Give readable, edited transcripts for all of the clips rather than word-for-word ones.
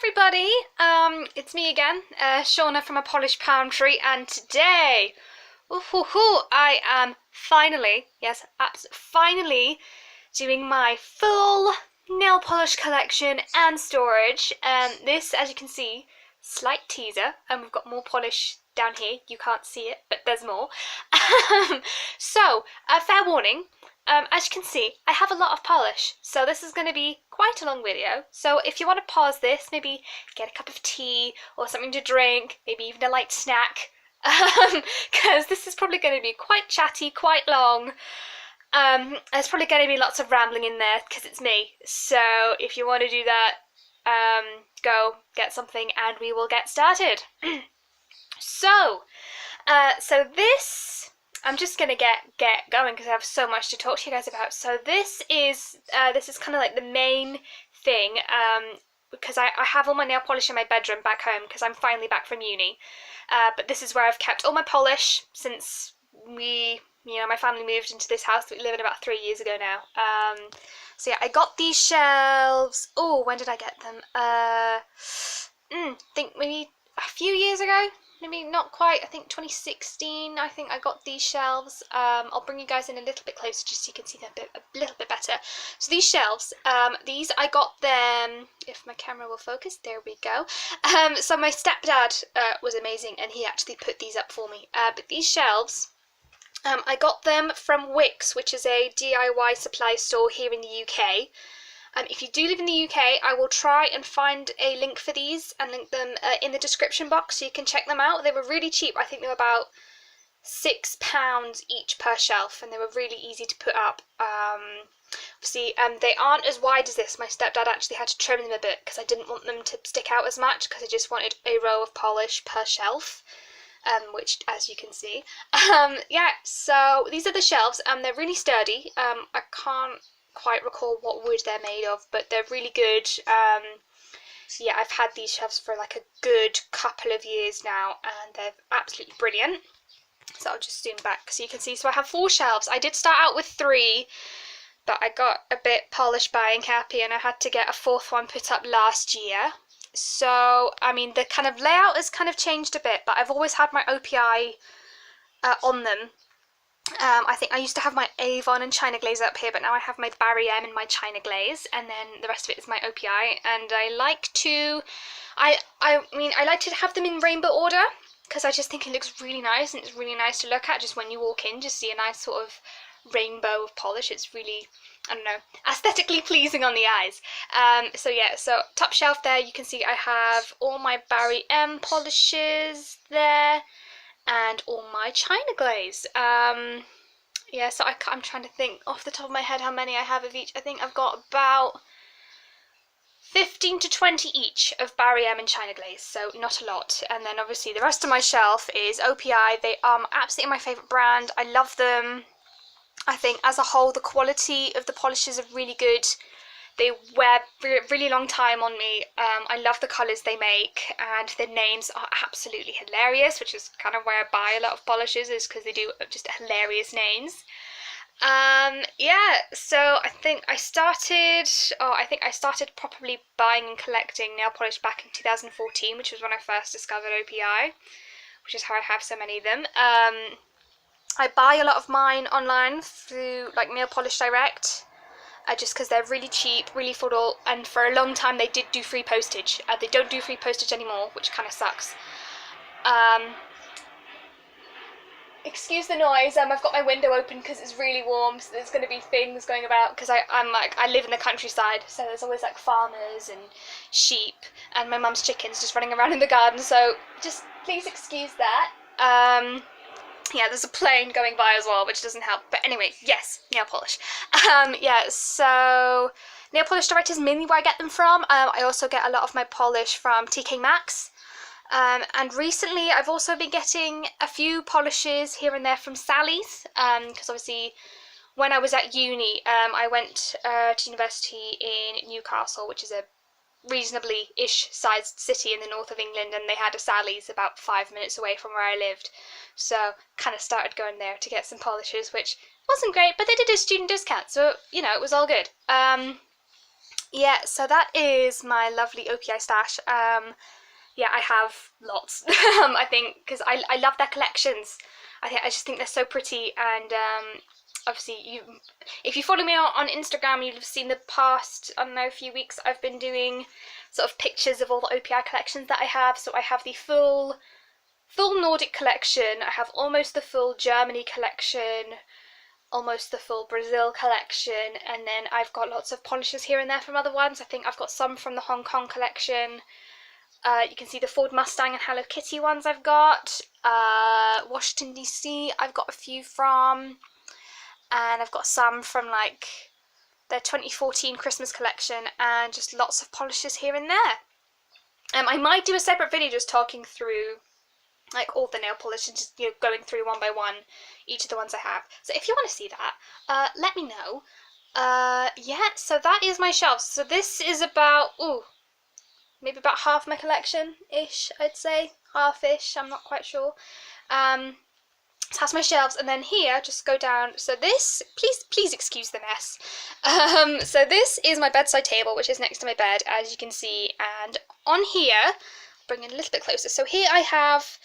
everybody, it's me again, Shauna from a polished palm tree, and today, I am finally, yes, finally doing my full nail polish collection and storage. This, as you can see, slight teaser, and we've got more polish down here. You can't see it, but there's more. So, fair warning. As you can see, I have a lot of polish, so this is going to be quite a long video. So if you want to pause this, maybe get a cup of tea or something to drink, maybe even a light snack, because this is probably going to be quite chatty, quite long. There's probably going to be lots of rambling in there because it's me. So if you want to do that, go get something and we will get started. So this, I'm just gonna get going because I have so much to talk to you guys about. So this is kind of like the main thing, because I have all my nail polish in my bedroom back home because I'm finally back from uni. But this is where I've kept all my polish since my family moved into this house that we live in about 3 years ago now. So yeah, I got these shelves. Oh, when did I get them? I think maybe a few years ago. Maybe not quite, I think 2016, I think I got these shelves. I'll bring you guys in a little bit closer just so you can see them a little bit better. So these shelves, these I got them, if my camera will focus, there we go. So my stepdad was amazing and he actually put these up for me. But these shelves, I got them from Wix, which is a DIY supply store here in the UK. If you do live in the UK, I will try and find a link for these and link them in the description box so you can check them out. They were really cheap. I think they were about £6 each per shelf and they were really easy to put up. Obviously, they aren't as wide as this. My stepdad actually had to trim them a bit because I didn't want them to stick out as much because I just wanted a row of polish per shelf. Which, as you can see. Yeah, so these are the shelves. They're really sturdy. I can't quite recall what wood they're made of, but they're really good. Yeah, I've had these shelves for like a good couple of years now and they're absolutely brilliant. So I'll just zoom back so you can see. So I have 4 shelves. I did start out with 3, but I got a bit polish buying happy and I had to get a 4th one put up last year. So I mean the kind of layout has kind of changed a bit, but I've always had my OPI on them. I think I used to have my Avon and China Glaze up here, but now I have my Barry M and my China Glaze, and then the rest of it is my OPI. And I like to, I like to have them in rainbow order because I just think it looks really nice and it's really nice to look at just when you walk in, just see a nice sort of rainbow of polish. It's really, I don't know, aesthetically pleasing on the eyes. So yeah, so top shelf there, you can see I have all my Barry M polishes there. And all my China Glaze. Yeah, so I'm trying to think off the top of my head how many I have of each. I think I've got about 15 to 20 each of Barry M and China Glaze, so not a lot. And then obviously the rest of my shelf is OPI. They are absolutely my favourite brand. I love them. I think as a whole the quality of the polishes are really good. They wear for a really long time on me. I love the colours they make and the names are absolutely hilarious, which is kind of why I buy a lot of polishes, is because they do just hilarious names. Yeah, so I think I started probably buying and collecting nail polish back in 2014, which was when I first discovered OPI, which is how I have so many of them. I buy a lot of mine online through like Nail Polish Direct. Just because they're really cheap, really affordable, and for a long time they did do free postage. They don't do free postage anymore, which kind of sucks. Excuse the noise. I've got my window open because it's really warm, so there's going to be things going about because I live in the countryside, so there's always like farmers and sheep and my mum's chickens just running around in the garden. So just please excuse that. Yeah, there's a plane going by as well, which doesn't help. But anyway, yes, nail polish. Yeah, so Nail Polish Direct is mainly where I get them from. I also get a lot of my polish from TK Maxx. And recently I've also been getting a few polishes here and there from Sally's. Because obviously when I was at uni, I went to university in Newcastle, which is a reasonably-ish sized city in the north of England, and they had a Sally's about 5 minutes away from where I lived, so kind of started going there to get some polishes, which wasn't great, but they did a student discount, so you know, it was all good. yeah, so that is my lovely OPI stash. Yeah, I have lots. I think because I love their collections. I just think they're so pretty, and obviously if you follow me on Instagram, you'll have seen the past, I don't know, few weeks I've been doing sort of pictures of all the OPI collections that I have. So I have the full Nordic collection. I have almost the full Germany collection, almost the full Brazil collection, and then I've got lots of polishes here and there from other ones. I think I've got some from the Hong Kong collection. You can see the Ford Mustang and Hello Kitty ones I've got. Washington DC I've got a few from, and I've got some from like their 2014 Christmas collection, and just lots of polishes here and there. I might do a separate video just talking through like all the nail polishes, just going through one by one each of the ones I have. So if you want to see that, let me know. Yeah, so that is my shelves. So this is about maybe about half my collection-ish, I'd say. Half-ish, I'm not quite sure. So that's my shelves, and then here, just go down. So this, please excuse the mess. So this is my bedside table, which is next to my bed, as you can see. And on here, bring it a little bit closer. So here I have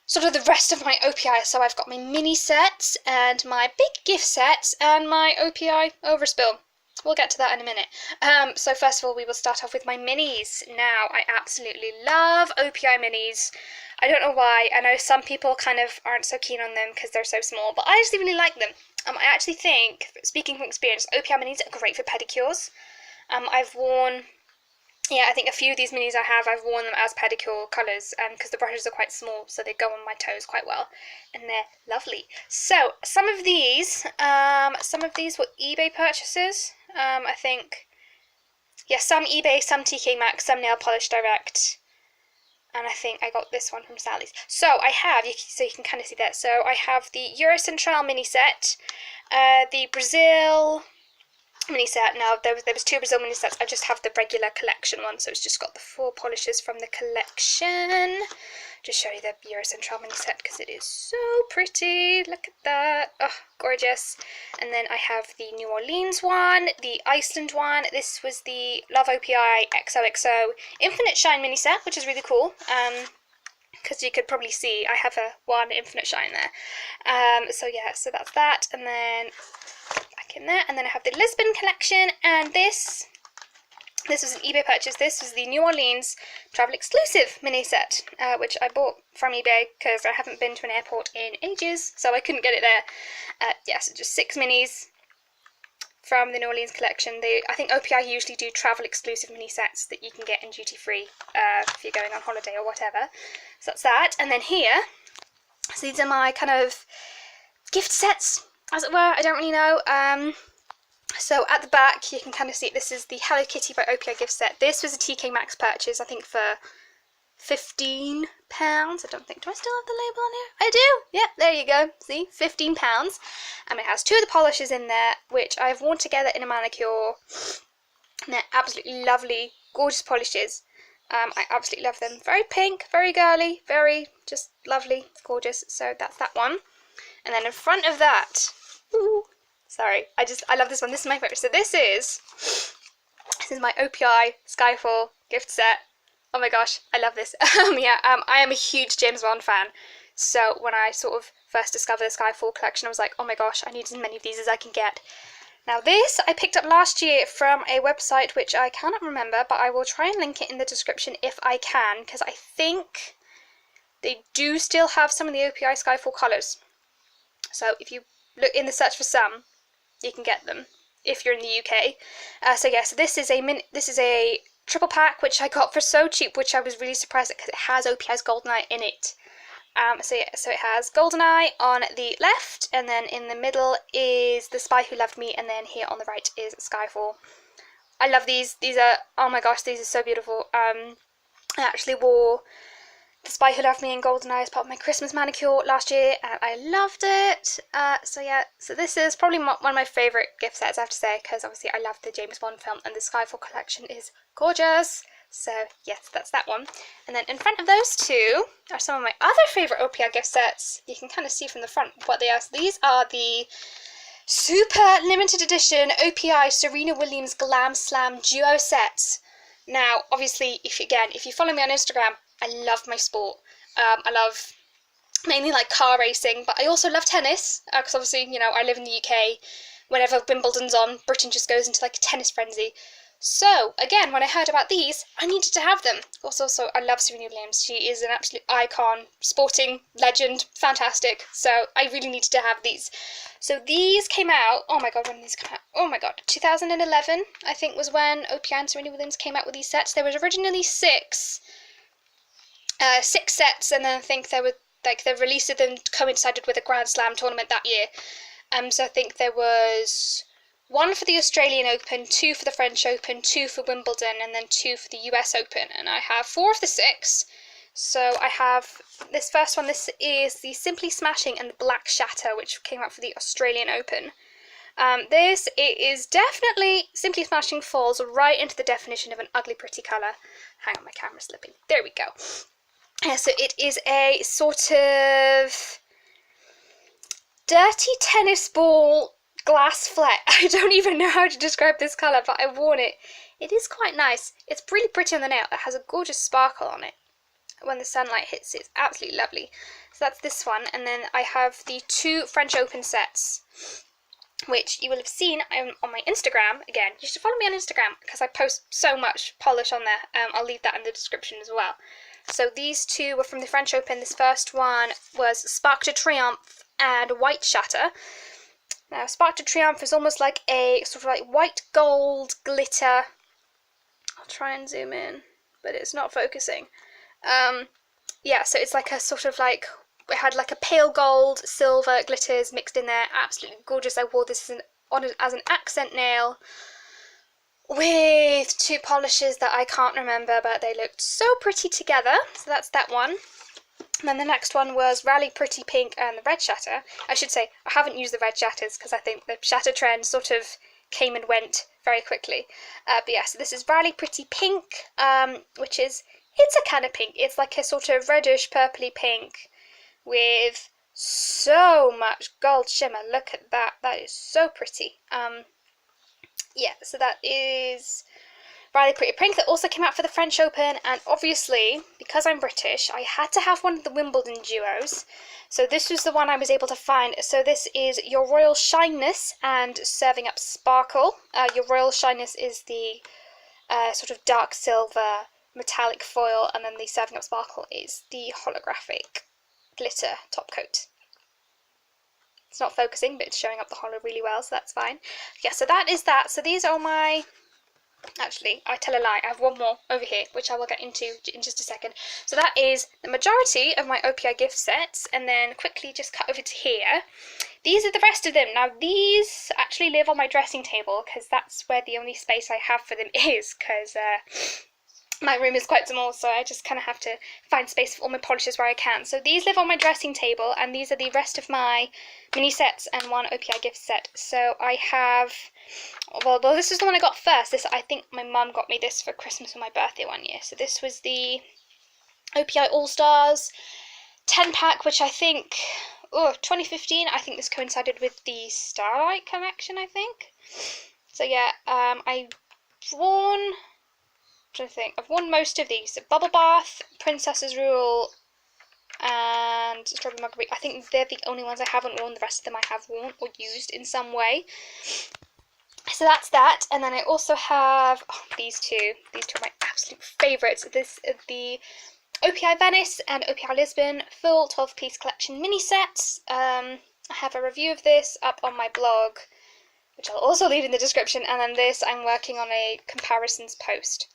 sort of the rest of my OPI. So I've got my mini sets and my big gift sets and my OPI overspill. We'll get to that in a minute. So first of all, we will start off with my minis. Now, I absolutely love OPI minis. I don't know why. I know some people kind of aren't so keen on them because they're so small, but I actually really like them. I actually think, speaking from experience, OPI minis are great for pedicures. I've worn, yeah, I think a few of these minis I've worn them as pedicure colours, because the brushes are quite small, so they go on my toes quite well, and they're lovely. So some of these were eBay purchases. I think, yeah, some eBay, some TK Maxx, some Nail Polish Direct, and I think I got this one from Sally's. So I have, so you can kind of see that. So I have the Eurocentral mini set, the Brazil mini set. Now there was two Brazil mini sets. I just have the regular collection one, so it's just got the 4 polishes from the collection. Just show you the Eurocentral mini set because it is so pretty. Look at that. Oh, gorgeous. And then I have the New Orleans one, the Iceland one. This was the Love OPI XOXO Infinite Shine mini set, which is really cool. Because you could probably see I have one Infinite Shine there. So yeah, so that's that. And then back in there. And then I have the Lisbon collection, and this was an eBay purchase. This was the New Orleans Travel Exclusive mini set, which I bought from eBay because I haven't been to an airport in ages, so I couldn't get it there. Yeah, so just 6 minis from the New Orleans collection. I think OPI usually do travel exclusive mini sets that you can get in duty free if you're going on holiday or whatever. So that's that. And then here, so these are my kind of gift sets, as it were. I don't really know. So at the back, you can kind of see this is the Hello Kitty by OPI gift set. This was a TK Maxx purchase, I think for £15. I don't think, do I still have the label on here? I do! Yep, there you go. See, £15. And it has 2 of the polishes in there, which I've worn together in a manicure. And they're absolutely lovely, gorgeous polishes. I absolutely love them. Very pink, very girly, very just lovely, gorgeous. So that's that one. And then in front of that, sorry, I love this one. This is my favourite. So this is my OPI Skyfall gift set. Oh my gosh, I love this. I am a huge James Bond fan. So when I sort of first discovered the Skyfall collection, I was like, oh my gosh, I need as many of these as I can get. Now this I picked up last year from a website which I cannot remember, but I will try and link it in the description if I can, because I think they do still have some of the OPI Skyfall colours. So if you look in the search for some, you can get them if you're in the UK. So this is a triple pack which I got for so cheap, which I was really surprised at because it has OPI's Goldeneye in it. So it has Goldeneye on the left, and then in the middle is The Spy Who Loved Me, and then here on the right is Skyfall. I love these. These are, oh my gosh, these are so beautiful. I actually wore The Spy Who Loved Me and Goldeneye as part of my Christmas manicure last year, and I loved it. So this is probably one of my favourite gift sets, I have to say, because obviously I love the James Bond film, and the Skyfall collection is gorgeous. So yes, that's that one. And then in front of those two are some of my other favourite OPI gift sets. You can kind of see from the front what they are. So these are the super limited edition OPI Serena Williams Glam Slam Duo set. Now, obviously, if you follow me on Instagram, I love my sport. I love mainly like car racing, but I also love tennis, because obviously, you know, I live in the UK. Whenever Wimbledon's on, Britain just goes into like a tennis frenzy. So, again, when I heard about these, I needed to have them. Also, I love Serena Williams. She is an absolute icon, sporting legend, fantastic. So, I really needed to have these. So, these came out, oh my god, when did these come out? Oh my god, 2011, I think, was when OPI and Serena Williams came out with these sets. There was originally six sets, and then I think there were, like, the release of them coincided with a Grand Slam tournament that year. So I think there was one for the Australian Open, two for the French Open, two for Wimbledon, and then two for the US Open. And I have 4 of the 6. So I have this first one. This is the Simply Smashing and the Black Shatter, which came out for the Australian Open. It is definitely, Simply Smashing falls right into the definition of an ugly pretty colour. Hang on, my camera's slipping. There we go. So it is a sort of dirty tennis ball glass fleck. I don't even know how to describe this colour, but I've worn it. It is quite nice. It's really pretty on the nail. It has a gorgeous sparkle on it. When the sunlight hits it, it's absolutely lovely. So that's this one. And then I have the 2 French Open sets, which you will have seen on my Instagram. Again, you should follow me on Instagram because I post so much polish on there. I'll leave that in the description as well. So these 2 were from the French Open. This first one was Spark de Triomphe and White Shatter. Now, Spark de Triomphe is almost like a sort of like white gold glitter. I'll try and zoom in, but it's not focusing. Yeah, so it's like a sort of like, it had like a pale gold, silver glitters mixed in there. Absolutely gorgeous. I wore this as an accent nail with 2 polishes that I can't remember, but they looked so pretty together. So that's that one. And then the next one was Rally Pretty Pink and the Red Shatter. I should say, I haven't used the red shatters because I think the shatter trend sort of came and went very quickly. But yeah, so this is Rally Pretty Pink, which is, it's a kind of pink. It's like a sort of reddish purpley pink with so much gold shimmer. Look at that. That is so pretty. Yeah, so that is Riley Pretty Pink. That also came out for the French Open, and obviously, because I'm British, I had to have one of the Wimbledon duos. So this was the one I was able to find. So this is Your Royal Shyness and Serving Up Sparkle. Your Royal Shyness is the sort of dark silver metallic foil, and then the Serving Up Sparkle is the holographic glitter top coat. It's not focusing, but it's showing up the holo really well, so that's fine. Yeah, so that is that. So these are my... Actually, I tell a lie. I have one more over here, which I will get into in just a second. So that is the majority of my OPI gift sets, and then quickly just cut over to here. These are the rest of them. Now, these actually live on my dressing table, because that's where the only space I have for them is, because... my room is quite small, so I just kind of have to find space for all my polishes where I can. So these live on my dressing table, and these are the rest of my mini sets and one OPI gift set. So I have, well, this is the one I got first. This, I think my mum got me this for Christmas or my birthday one year. So this was the OPI All-Stars 10-pack, which I think, 2015, I think this coincided with the Starlight collection, I think. So yeah, I've worn... I've worn most of these. Bubble Bath, Princess's Rule, and Strawberry Margarita. I think they're the only ones I haven't worn. The rest of them I have worn or used in some way. So that's that. And then I also have these two. These two are my absolute favourites. This is the OPI Venice and OPI Lisbon full 12-piece collection mini sets. I have a review of this up on my blog, which I'll also leave in the description. And then this, I'm working on a comparisons post.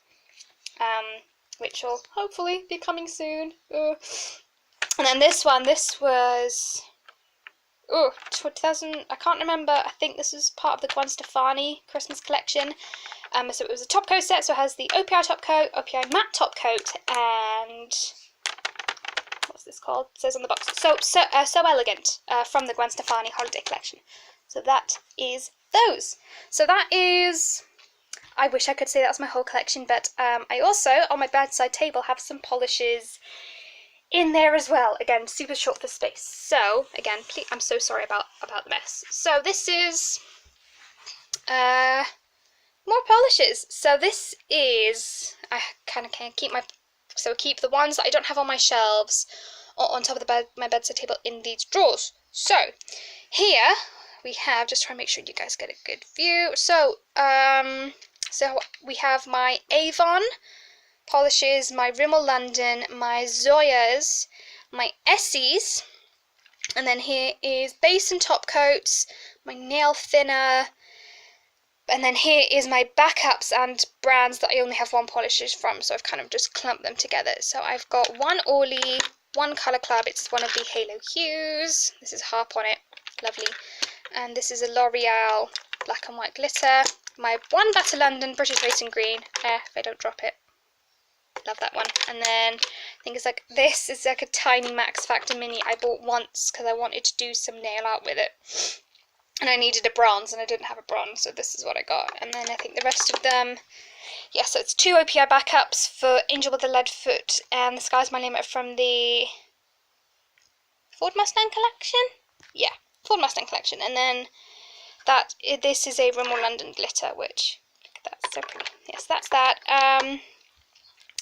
Which will hopefully be coming soon. And then this one, this was 2000, I can't remember, I think this was part of the Gwen Stefani Christmas collection. So it was a top coat set, so it has the OPI top coat, OPI matte top coat, and what's this called? It says on the box. So Elegant from the Gwen Stefani holiday collection. So that is those. So that is... I wish I could say that's my whole collection, but I also, on my bedside table, have some polishes in there as well. Again, super short for space. So again, please, I'm so sorry about the mess. So this is more polishes. So this is, I kind of can't keep keep the ones that I don't have on my shelves or on top of my bedside table in these drawers. So here we have, just try and make sure you guys get a good view. So we have my Avon polishes, my Rimmel London, my Zoyas, my Essies, and then here is base and top coats, my nail thinner, and then here is my backups and brands that I only have one polishes from, so I've kind of just clumped them together. So I've got one Orly, one Colour Club, it's one of the Halo Hues, this is Harp on it, lovely, and this is a L'Oreal black and white glitter, my one Better London British Racing Green, if I don't drop it, love that one, and then I think it's like, this is like a tiny Max Factor mini I bought once because I wanted to do some nail art with it. And I needed a bronze, and I didn't have a bronze, so this is what I got. And then I think the rest of them, yeah, so it's 2 OPI backups for Angel with the Lead Foot and The Sky's My Limit from the Ford Mustang collection? Yeah, Ford Mustang collection. And then this is a Rimmel London glitter, which, look at that, so pretty. Yes, that's that.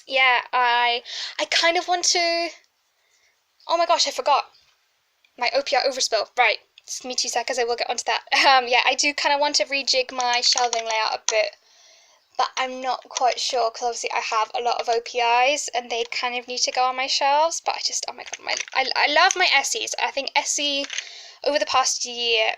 Yeah, I kind of want to, oh my gosh, I forgot. My OPI overspill, right. Just give me 2 seconds, I will get onto that. Yeah, I do kind of want to rejig my shelving layout a bit, but I'm not quite sure, because obviously I have a lot of OPIs, and they kind of need to go on my shelves, but I just, oh my god, I love my Essies. I think Essie, over the past year,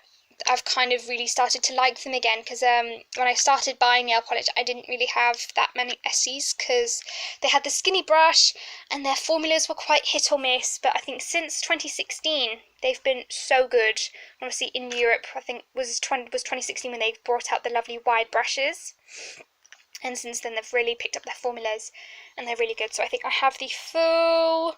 I've kind of really started to like them again, because when I started buying nail polish, I didn't really have that many Essies, because they had the skinny brush, and their formulas were quite hit or miss, but I think since 2016, they've been so good. Obviously in Europe, I think was 2016 when they brought out the lovely wide brushes, and since then they've really picked up their formulas, and they're really good. So I think I have the full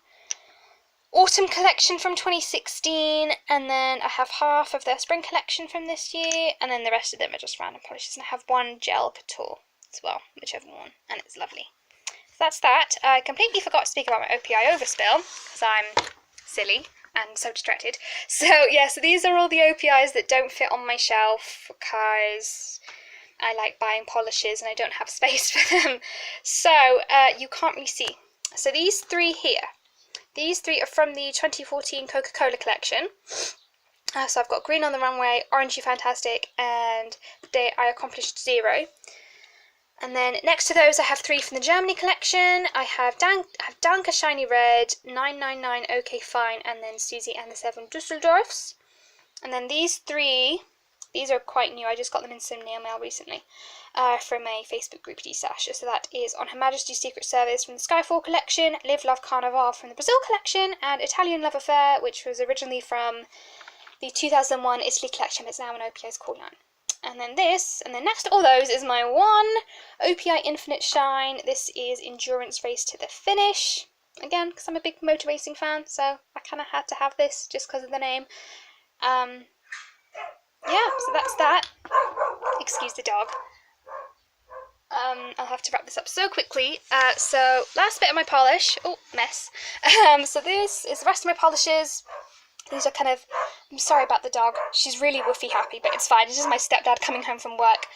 autumn collection from 2016, and then I have half of their spring collection from this year, and then the rest of them are just random polishes, and I have one gel couture as well, whichever one, and it's lovely. So that's that. I completely forgot to speak about my OPI overspill, because I'm silly and so distracted. So yeah, so these are all the OPIs that don't fit on my shelf, because I like buying polishes and I don't have space for them. So you can't really see. So these 3 here, these 3 are from the 2014 Coca-Cola collection. So I've got Green on the Runway, Orange You Fantastic, and The Day I Accomplished Zero. And then next to those I have 3 from the Germany collection. I have Danke Shiny Red, 999 OK Fine, and then Susie and the 7 Dusseldorfs. And then these 3, these are quite new, I just got them in some nail mail recently, from a Facebook group, Sasha. So that is On Her Majesty's Secret Service from the Skyfall collection, Live Love Carnival from the Brazil collection, and Italian Love Affair, which was originally from the 2001 Italy collection. It's now an OPI's core line. And then this, and then next to all those is my one OPI Infinite Shine. This is Endurance Race to the Finish. Again, because I'm a big motor racing fan, so I kind of had to have this just because of the name. Yeah, so that's that. Excuse the dog. I'll have to wrap this up so quickly. So last bit of my polish. Oh, mess. So this is the rest of my polishes. These are kind of, I'm sorry about the dog. She's really woofy happy, but it's fine. This is my stepdad coming home from work.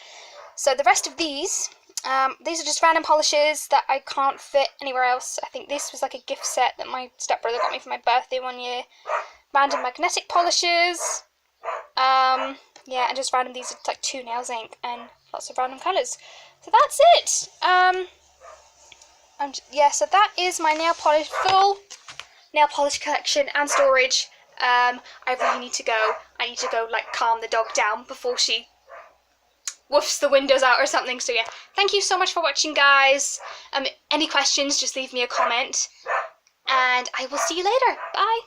So the rest of these are just random polishes that I can't fit anywhere else. I think this was like a gift set that my stepbrother got me for my birthday one year. Random magnetic polishes. Yeah, and just random, these are like 2 nails ink and lots of random colours. So that's it. Yeah, so that is my nail polish, full nail polish collection and storage. I really need to go. I need to go like calm the dog down before she woofs the windows out or something. So yeah, thank you so much for watching, guys. Any questions, just leave me a comment, and I will see you later. Bye.